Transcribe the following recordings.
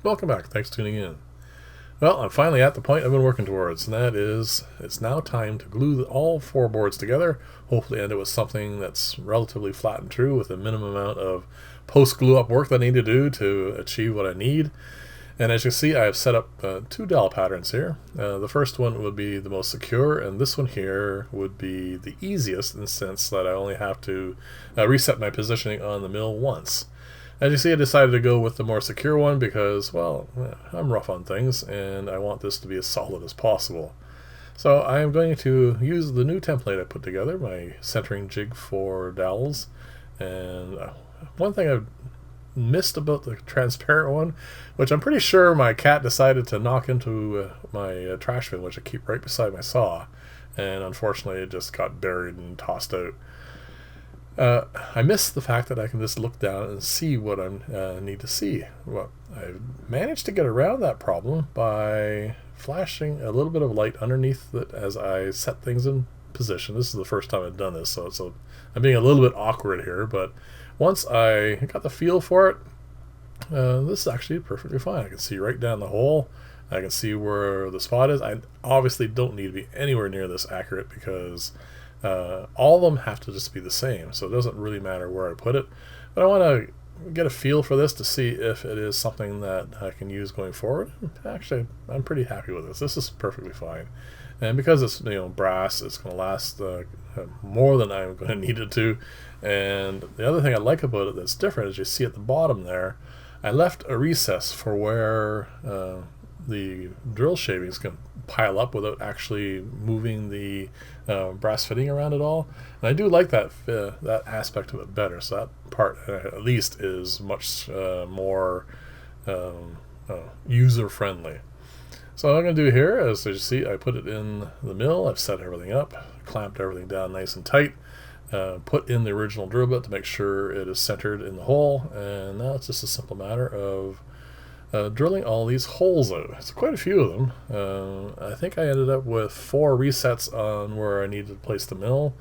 Welcome back. Thanks for tuning in. Well, I'm finally at the point I've been working towards, and that is it's now time to glue all four boards together, hopefully end it with something that's relatively flat and true with a minimum amount of post-glue up work that I need to do to achieve what I need. And as you see, I've set up two dowel patterns here. The first one would be the most secure, and this one here would be the easiest in the sense that I only have to reset my positioning on the mill once. As you see, I decided to go with the more secure one because, well, I'm rough on things and I want this to be as solid as possible. So I am going to use the new template I put together, my centering jig for dowels. And one thing I've missed about the transparent one, which I'm pretty sure my cat decided to knock into my trash bin, which I keep right beside my saw, and unfortunately it just got buried and tossed out. I miss the fact that I can just look down and see what I need to see. Well, I managed to get around that problem by flashing a little bit of light underneath it as I set things in position. This is the first time I've done this, so I'm being a little bit awkward here, but once I got the feel for it, this is actually perfectly fine. I can see right down the hole. I can see where the spot is. I obviously don't need to be anywhere near this accurate because all of them have to just be the same, so it doesn't really matter where I put it. But I want to get a feel for this to see if it is something that I can use going forward. Actually, I'm pretty happy with this. This is perfectly fine. And because it's brass, it's going to last more than I'm going to need it to. And the other thing I like about it that's different is you see at the bottom there, I left a recess for where the drill shavings can pile up without actually moving the brass fitting around at all. And I do like that aspect of it better. So that part at least is much more user friendly. So what I'm going to do here is, as you see, I put it in the mill. I've set everything up, clamped everything down nice and tight, put in the original drill bit to make sure it is centered in the hole, and now it's just a simple matter of drilling all these holes out. It's quite a few of them. I think I ended up with 4 resets on where I needed to place the mill.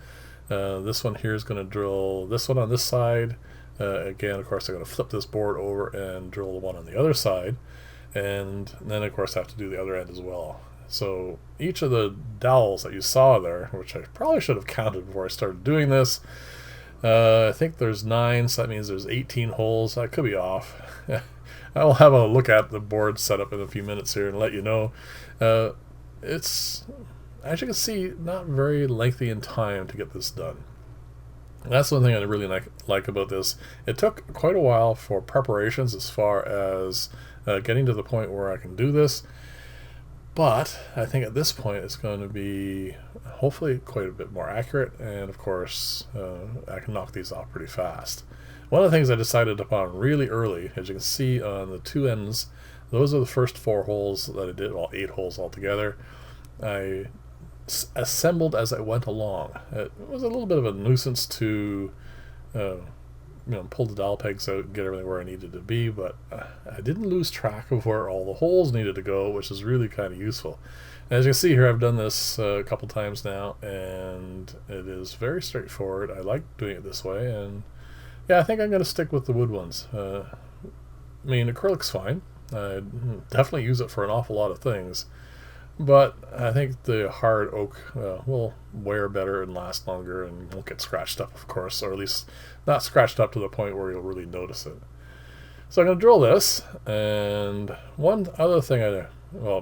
This one here is going to drill this one on this side. Again, of course, I'm going to flip this board over and drill the one on the other side. And then, of course, I have to do the other end as well. So each of the dowels that you saw there, which I probably should have counted before I started doing this, I think there's 9, so that means there's 18 holes. I could be off. I'll have a look at the board setup in a few minutes here and let you know. It's, as you can see, not very lengthy in time to get this done. That's one thing I really like about this. It took quite a while for preparations as far as getting to the point where I can do this. But I think at this point it's going to be hopefully quite a bit more accurate, and of course I can knock these off pretty fast. One of the things I decided upon really early, as you can see on the 2 ends, those are the first 4 holes that I did, well 8 holes altogether. I assembled as I went along. It was a little bit of a nuisance to pull the dowel pegs out and get everything where I needed to be, but I didn't lose track of where all the holes needed to go, which is really kind of useful. And as you can see here, I've done this a couple times now, and it is very straightforward. I like doing it this way, and yeah, I think I'm going to stick with the wood ones. I mean, acrylic's fine. I definitely use it for an awful lot of things, but I think the hard oak will wear better and last longer and won't get scratched up, of course, or at least not scratched up to the point where you'll really notice it. So I'm going to drill this, and one other thing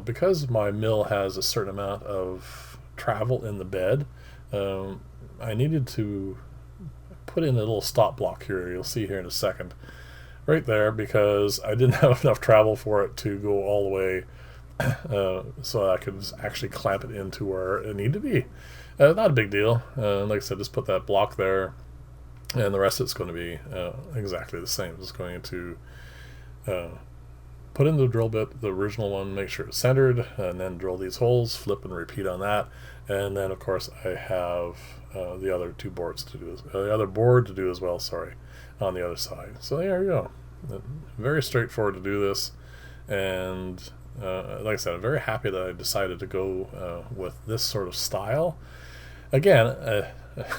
because my mill has a certain amount of travel in the bed, I needed to put in a little stop block here, you'll see here in a second, right there, because I didn't have enough travel for it to go all the way so I could actually clamp it into where it needed to be. Not a big deal. Like I said, just put that block there, and the rest of it's going to be exactly the same. Just going to put in the drill bit, the original one, make sure it's centered, and then drill these holes, flip and repeat on that. And then, of course, I have the other 2 boards to do, the other board to do as well, sorry, on the other side. So there you go. Very straightforward to do this, and like I said, I'm very happy that I decided to go with this sort of style. Again,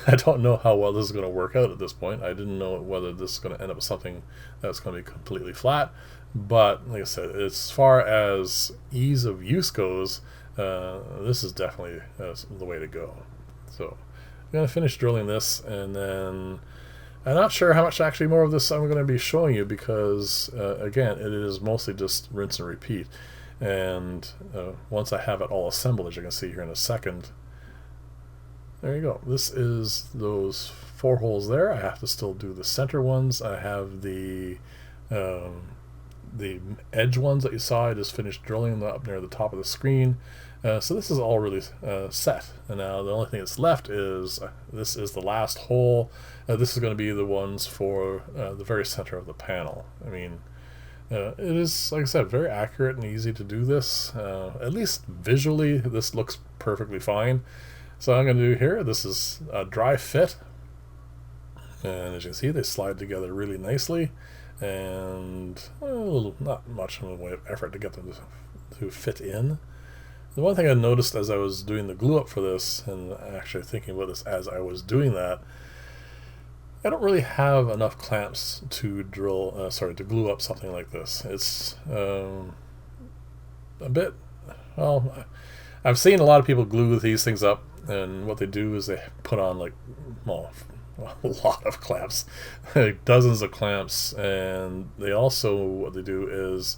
I don't know how well this is going to work out at this point. I didn't know whether this is going to end up with something that's going to be completely flat. But like I said, as far as ease of use goes, this is definitely the way to go. So I'm going to finish drilling this, and then I'm not sure how much actually more of this I'm going to be showing you, because again, it is mostly just rinse and repeat. And once I have it all assembled, as you can see here in a second, there you go. This is those 4 holes there. I have to still do the center ones. I have the edge ones that you saw. I just finished drilling them up near the top of the screen. So this is all really set. And now the only thing that's left is this is the last hole. This is going to be the ones for the very center of the panel. I mean, it is, like I said, very accurate and easy to do this. At least visually, this looks perfectly fine. So I'm going to do here, this is a dry fit, and as you can see, they slide together really nicely, and not much in the way of effort to get them to fit in. The one thing I noticed as I was doing the glue up for this, and actually thinking about this as I was doing that, I don't really have enough clamps to to glue up something like this. It's a bit, well, I've seen a lot of people glue these things up, and what they do is they put on a lot of clamps, like dozens of clamps, and they also, what they do is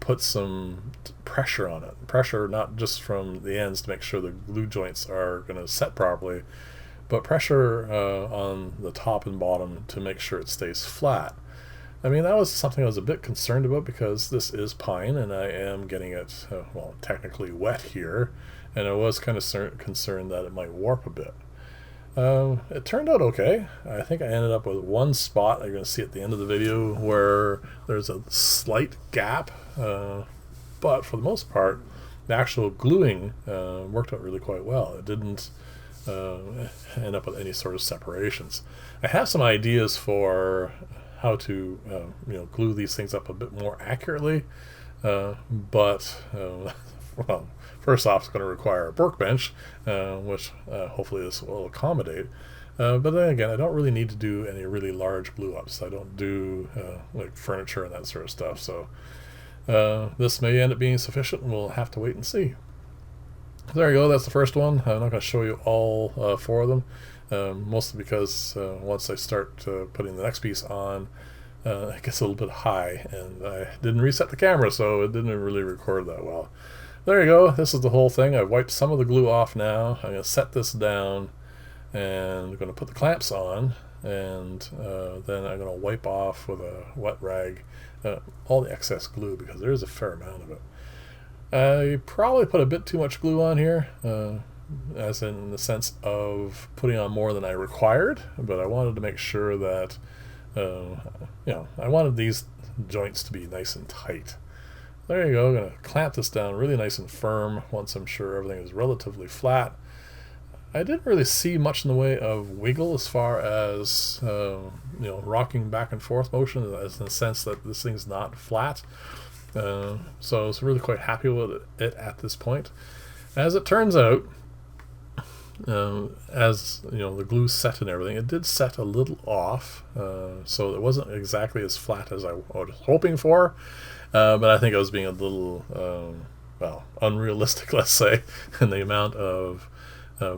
put some pressure on it. Pressure not just from the ends to make sure the glue joints are going to set properly, but pressure on the top and bottom to make sure it stays flat. I mean, that was something I was a bit concerned about, because this is pine and I am getting it, well, technically wet here, and I was kind of concerned that it might warp a bit. It turned out okay. I think I ended up with one spot, you're going to see at the end of the video, where there's a slight gap, but for the most part, the actual gluing worked out really quite well. It didn't end up with any sort of separations. I have some ideas for how to glue these things up a bit more accurately, but well, first off, it's going to require a workbench, which hopefully this will accommodate. But then again, I don't really need to do any really large glue ups. I don't do like furniture and that sort of stuff, so this may end up being sufficient, and we'll have to wait and see. There you go, that's the first one. I'm not going to show you all 4 of them, mostly because once I start putting the next piece on, it gets a little bit high, and I didn't reset the camera, so it didn't really record that well. There you go, this is the whole thing. I've wiped some of the glue off now. I'm going to set this down, and I'm going to put the clamps on, and then I'm going to wipe off with a wet rag all the excess glue, because there is a fair amount of it. I probably put a bit too much glue on here, as in the sense of putting on more than I required, but I wanted to make sure that I wanted these joints to be nice and tight. There you go. I'm going to clamp this down really nice and firm once I'm sure everything is relatively flat. I didn't really see much in the way of wiggle as far as rocking back and forth motion, as in the sense that this thing's not flat. So I was really quite happy with it at this point. As it turns out, as the glue set and everything, it did set a little off, so it wasn't exactly as flat as I was hoping for, but I think I was being a little unrealistic, let's say, in the amount of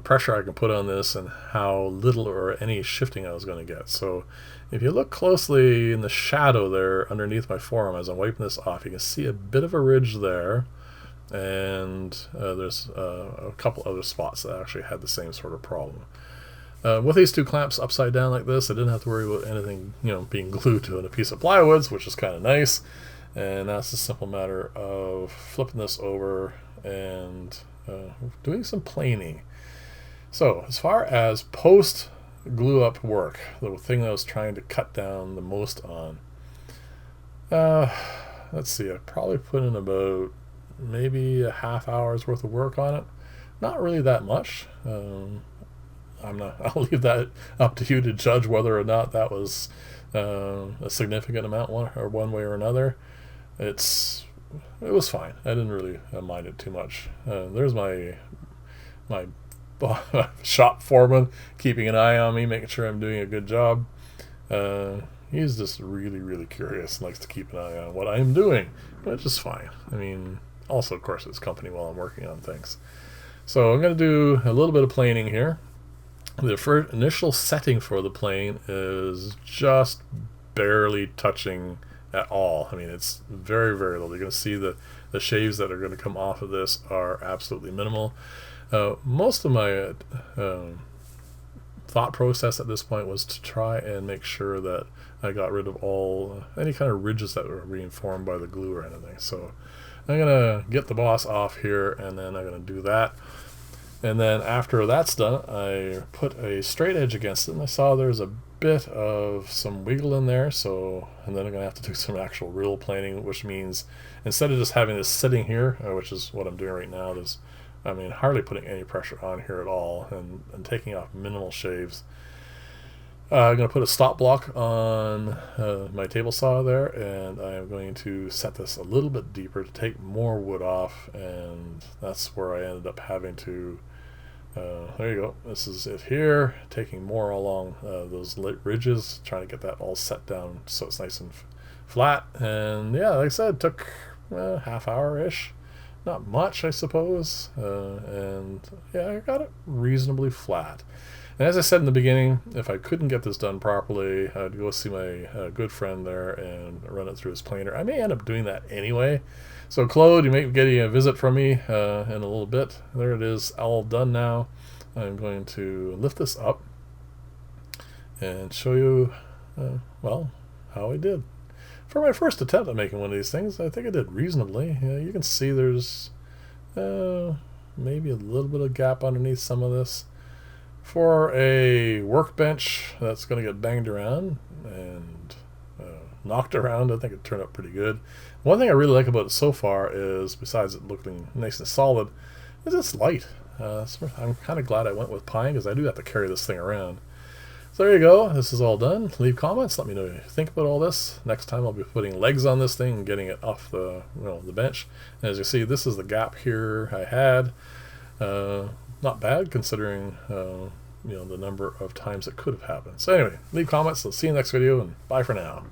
pressure I can put on this and how little or any shifting I was going to get. So if you look closely in the shadow there underneath my forearm as I'm wiping this off, you can see a bit of a ridge there, and there's a couple other spots that actually had the same sort of problem. With these 2 clamps upside down like this, I didn't have to worry about anything being glued to a piece of plywood, which is kind of nice. And now it's a simple matter of flipping this over and doing some planing. So as far as post glue up work, the thing that I was trying to cut down the most on, let's see, I probably put in about maybe a half hour's worth of work on it. Not really that much. I'll leave that up to you to judge whether or not that was a significant amount one way or another. It was fine. I didn't really mind it too much. There's my shop foreman keeping an eye on me, making sure I'm doing a good job. He's just really, really curious and likes to keep an eye on what I'm doing, which is fine. I mean, also, of course, it's company while I'm working on things. So I'm going to do a little bit of planing here. The first initial setting for the plane is just barely touching at all. I mean, it's very, very little. You're going to see the shaves that are going to come off of this are absolutely minimal. Most of my thought process at this point was to try and make sure that I got rid of all any kind of ridges that were being formed by the glue or anything. So I'm going to get the boss off here, and then I'm going to do that. And then after that's done, I put a straight edge against it, and I saw there's a bit of some wiggle in there, so and then I'm going to have to do some actual real planing, which means instead of just having this sitting here, which is what I'm doing right now, hardly putting any pressure on here at all, and taking off minimal shaves. I'm going to put a stop block on my table saw there, and I'm going to set this a little bit deeper to take more wood off, and that's where I ended up having to there you go, this is it here, taking more along those ridges, trying to get that all set down so it's nice and flat. And yeah, like I said, it took half hour-ish, not much, I suppose, and yeah, I got it reasonably flat. And as I said in the beginning, if I couldn't get this done properly, I'd go see my good friend there and run it through his planer. I may end up doing that anyway. So Claude, you may be getting a visit from me in a little bit. There it is, all done now. I'm going to lift this up and show you, well, how I did. For my first attempt at making one of these things, I think I did reasonably. You can see there's maybe a little bit of gap underneath some of this. For a workbench that's going to get banged around and knocked around, I think it turned out pretty good. One thing I really like about it so far is, besides it looking nice and solid, is it's light. I'm kind of glad I went with pine, because I do have to carry this thing around. So there you go. This is all done. Leave comments. Let me know what you think about all this. Next time I'll be putting legs on this thing and getting it off the bench. And as you see, this is the gap here I had. Not bad considering the number of times it could have happened. So anyway, leave comments. Let's see you next video, and bye for now.